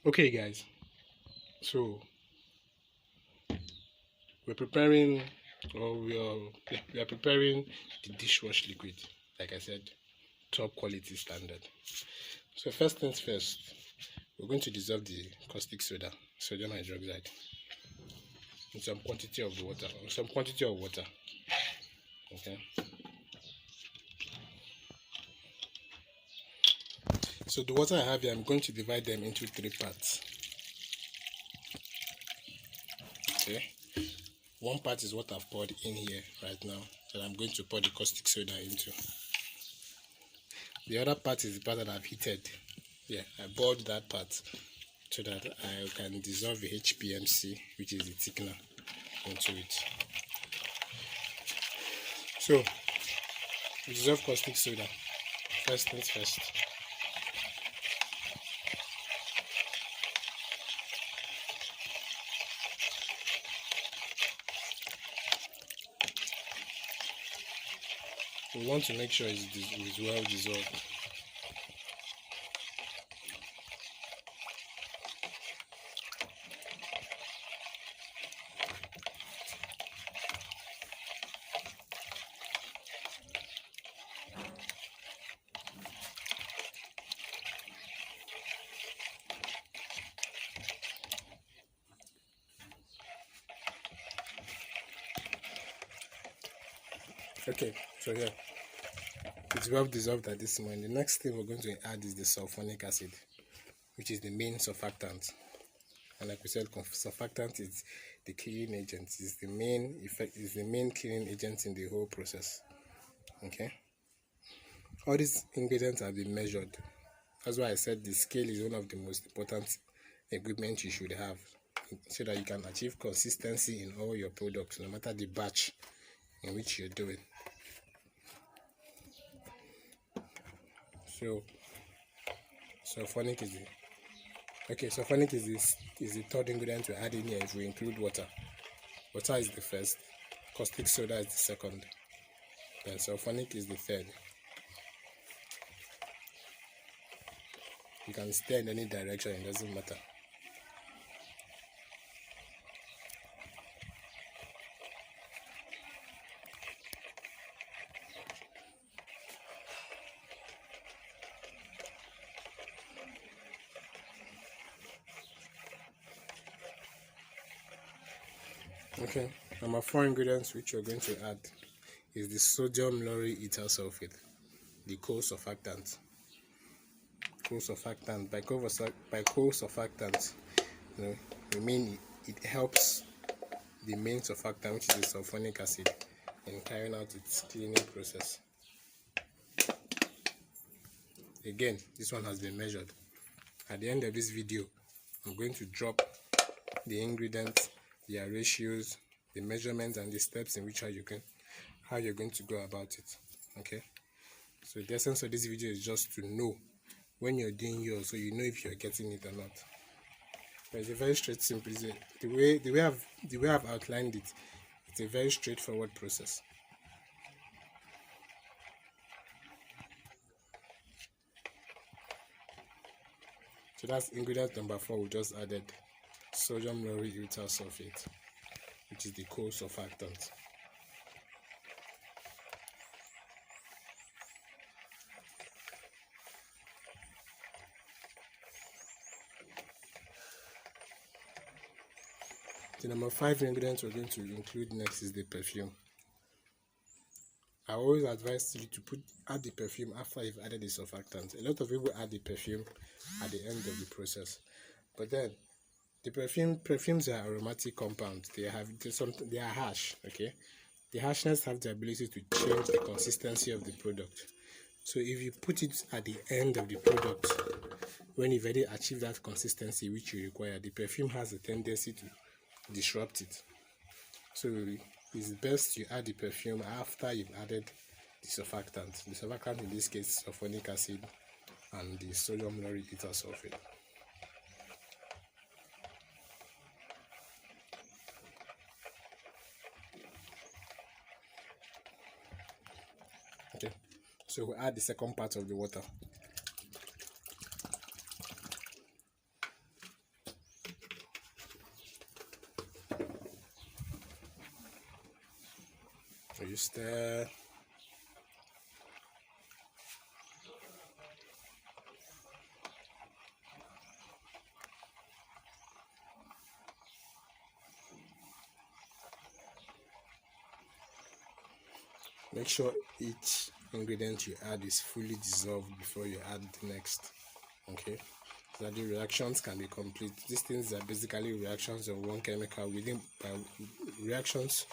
Okay, guys, so we're preparing, or we are preparing the dishwash liquid. Like I said, top quality standard. So first things first, we're going to dissolve the caustic soda, sodium hydroxide, in some quantity of water. Okay. So the water I have here, I'm going to divide them into 3 parts. Okay. One part is what I've poured in here right now, that I'm going to pour the caustic soda into. The other part is the part that I've heated. Yeah, I boiled that part so that I can dissolve the HPMC, which is the thickener, into it. So, we dissolve caustic soda. First things first. We want to make sure it's well dissolved. Okay, so here, it's well dissolved at this moment. The next thing we're going to add is the sulfonic acid, which is the main surfactant. And like we said, surfactant is the cleaning agent, is the main cleaning agent in the whole process. Okay, all these ingredients have been measured. That's why I said the scale is one of the most important equipment you should have, so that you can achieve consistency in all your products, no matter the batch in which you're doing. So sulfonic is the third ingredient we add in here if we include water. Water is the first, caustic soda is the second, then sulfonic is the third. You can stir in any direction, it doesn't matter. Okay, number 4 ingredients which you're going to add is the sodium lauryl ethyl sulfate, the co-surfactant. By co-surfactant, we mean it helps the main surfactant, which is the sulfonic acid, in carrying out its cleaning process. Again, this one has been measured. At the end of this video, I'm going to drop the ingredients, their ratios, the measurements, and the steps in which how you're going to go about it. Okay, so the essence of this video is just to know when you're doing yours, so you know if you're getting it or not. But it's a very simple. The way I've outlined it, it's a very straightforward process. So that's ingredient number 4 we just added, sodium lauryl ethyl sulfate, which is the co-surfactant. The number 5 ingredient we're going to include next is the perfume. I always advise you to add the perfume after you've added the surfactant. A lot of people add the perfume at the end of the process, but then the perfumes are aromatic compounds. They are harsh. Okay, the harshness have the ability to change the consistency of the product. So if you put it at the end of the product, when you've already achieved that consistency which you require, the perfume has a tendency to disrupt it. So it's best you add the perfume after you've added the surfactant. The surfactant in this case, sulfonic acid and the sodium lauryl ethyl sulfate. Okay, so we'll add the second part of the water. You stir. Make sure each ingredient you add is fully dissolved before you add the next. Okay, so that the reactions can be complete. These things are basically reactions of one chemical within reactions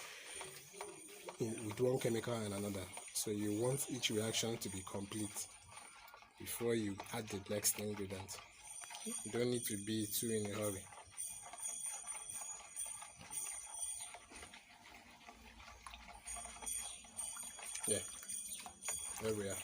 with one chemical and another. So you want each reaction to be complete before you add the next ingredient. You don't need to be too in a hurry. Yeah, there we are.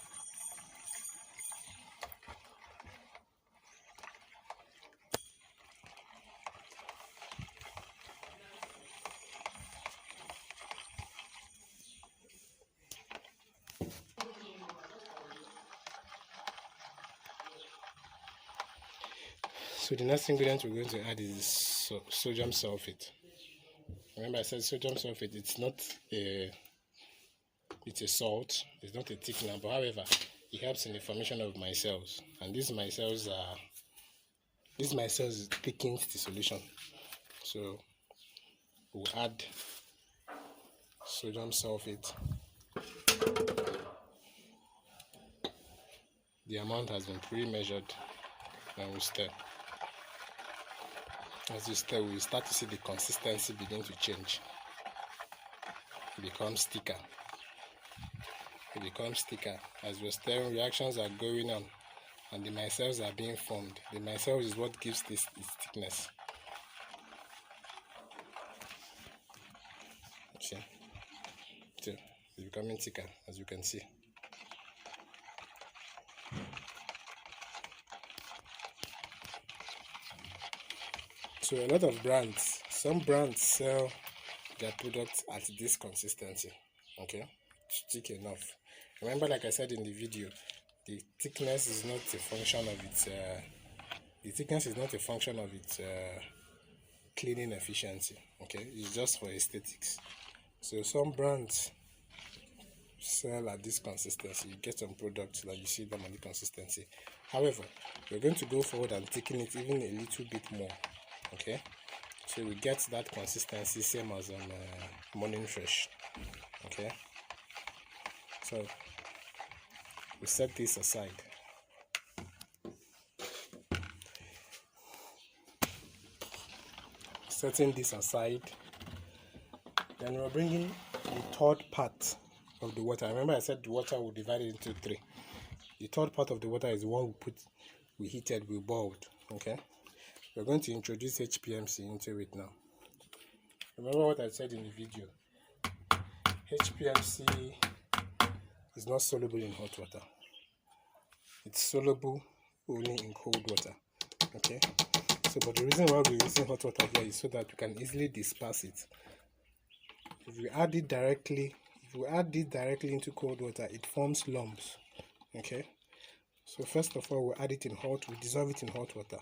So the next ingredient we're going to add is sodium sulfate. Remember I said sodium sulfate, it's a salt, it's not a thickener, but however it helps in the formation of micelles, and these micelles thickens the solution. So we'll add sodium sulfate. The amount has been pre-measured, and we stir. As you stir, we start to see the consistency begin to change. It becomes thicker. It becomes thicker. As we're stirring, reactions are going on, and the micelles are being formed. The micelles is what gives this its thickness. See? So it's becoming thicker, as you can see. So a lot of brands, some brands sell their products at this consistency. Okay, it's thick enough. Remember, like I said in the video, the thickness is not a function of its cleaning efficiency. Okay, it's just for aesthetics. So some brands sell at this consistency. You get some products that you see them at the consistency. However, we're going to go forward and thicken it even a little bit more. Okay, so we get that consistency same as on Morning Fresh. Okay, so we set this aside. Setting this aside, then we're bringing the third part of the water. Remember I said the water will divide it into three. The third part of the water is the one we heated, we boiled. Okay, we're going to introduce HPMC into it now. Remember what I said in the video, HPMC is not soluble in hot water. It's soluble only in cold water. Okay, so but the reason why we're using hot water here is so that we can easily disperse it. If we add it directly into cold water, it forms lumps. Okay, so first of all, we dissolve it in hot water.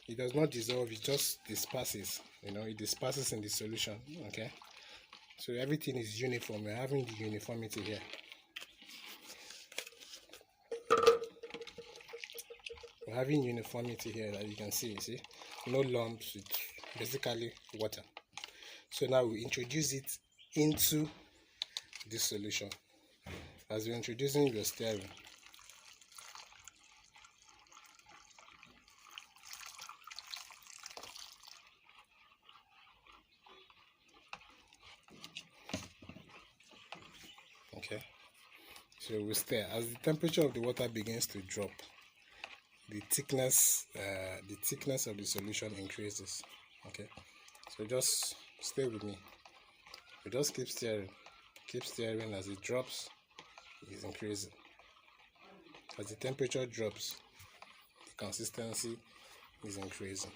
It does not dissolve, it just disperses. It disperses in the solution. Okay, so everything is uniform. We're having the uniformity here. We're having uniformity here, that you can see. No lumps, it's basically water. So now we introduce it into this solution. As you're introducing, you're stirring. Okay, so we stir. As the temperature of the water begins to drop, the thickness of the solution increases. Okay, so just stay with me. We just keep stirring. As it drops, it's increasing. As the temperature drops, the consistency is increasing.